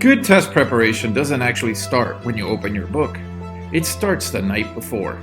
Good test preparation doesn't actually start when you open your book. It starts the night before.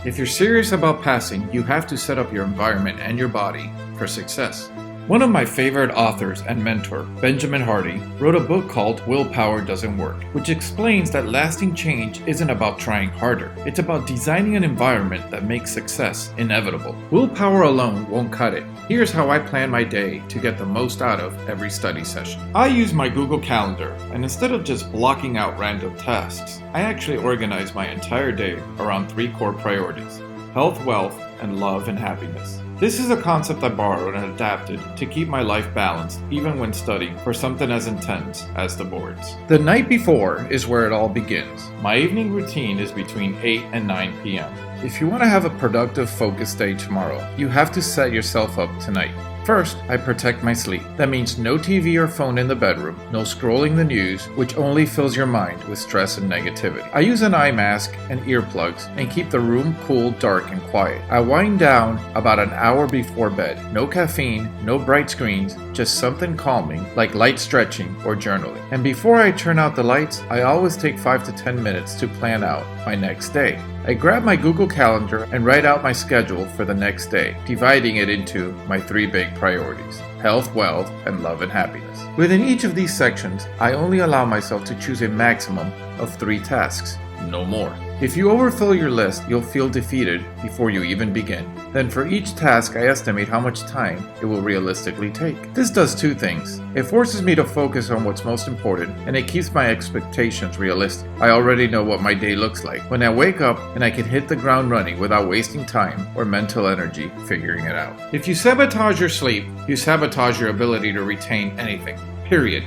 If you're serious about passing, you have to set up your environment and your body for success. One of my favorite authors and mentor, Benjamin Hardy, wrote a book called Willpower Doesn't Work, which explains that lasting change isn't about trying harder. It's about designing an environment that makes success inevitable. Willpower alone won't cut it. Here's how I plan my day to get the most out of every study session. I use my Google Calendar, and instead of just blocking out random tasks, I actually organize my entire day around 3 core priorities: health, wealth, and love and happiness. This is a concept I borrowed and adapted to keep my life balanced even when studying for something as intense as the boards. The night before is where it all begins. My evening routine is between 8 and 9 p.m. If you want to have a productive, focused day tomorrow, you have to set yourself up tonight. First, I protect my sleep. That means no TV or phone in the bedroom, no scrolling the news, which only fills your mind with stress and negativity. I use an eye mask and earplugs and keep the room cool, dark, and quiet. I wind down about an hour before bed. No caffeine, no bright screens, just something calming like light stretching or journaling. And before I turn out the lights, I always take 5 to 10 minutes to plan out my next day. I grab my Google Calendar and write out my schedule for the next day, dividing it into my 3 big priorities: health, wealth, and love and happiness. Within each of these sections, I only allow myself to choose a maximum of 3 tasks, no more. If you overfill your list, you'll feel defeated before you even begin. Then for each task, I estimate how much time it will realistically take. This does 2 things. It forces me to focus on what's most important, and it keeps my expectations realistic. I already know what my day looks like when I wake up, and I can hit the ground running without wasting time or mental energy figuring it out. If you sabotage your sleep, you sabotage your ability to retain anything. Period.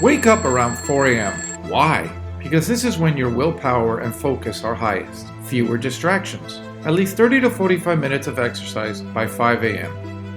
Wake up around 4 a.m. Why? Because this is when your willpower and focus are highest. Fewer distractions. At least 30 to 45 minutes of exercise by 5 a.m.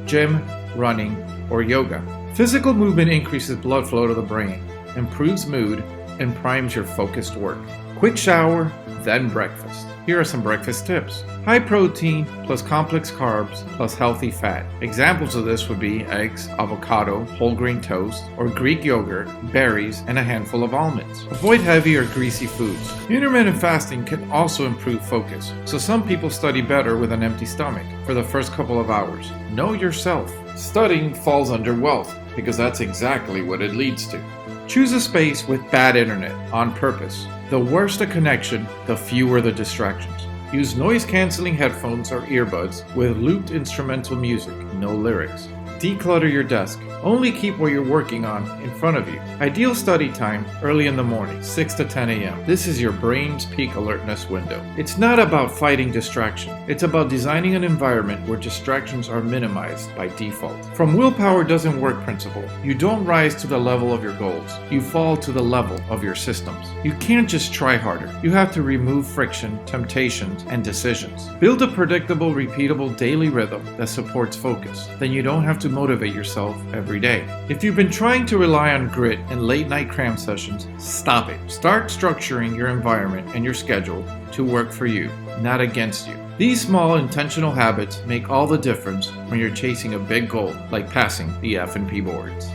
Gym, running, or yoga. Physical movement increases blood flow to the brain, improves mood, and primes your focused work. Quick shower, then breakfast. Here are some breakfast tips. High protein plus complex carbs plus healthy fat. Examples of this would be eggs, avocado, whole grain toast, or Greek yogurt, berries, and a handful of almonds. Avoid heavy or greasy foods. Intermittent fasting can also improve focus, so some people study better with an empty stomach for the first couple of hours. Know yourself. Studying falls under wealth because that's exactly what it leads to. Choose a space with bad internet on purpose. The worse the connection, the fewer the distractions. Use noise-canceling headphones or earbuds with looped instrumental music, no lyrics. Declutter your desk. Only keep what you're working on in front of you. Ideal study time early in the morning, 6 to 10 a.m. This is your brain's peak alertness window. It's not about fighting distraction. It's about designing an environment where distractions are minimized by default. From Willpower Doesn't Work principle, you don't rise to the level of your goals. You fall to the level of your systems. You can't just try harder. You have to remove friction, temptations, and decisions. Build a predictable, repeatable daily rhythm that supports focus. Then you don't have to motivate yourself every day. If you've been trying to rely on grit and late night cram sessions, stop it. Start structuring your environment and your schedule to work for you, not against you. These small intentional habits make all the difference when you're chasing a big goal like passing the FNP boards.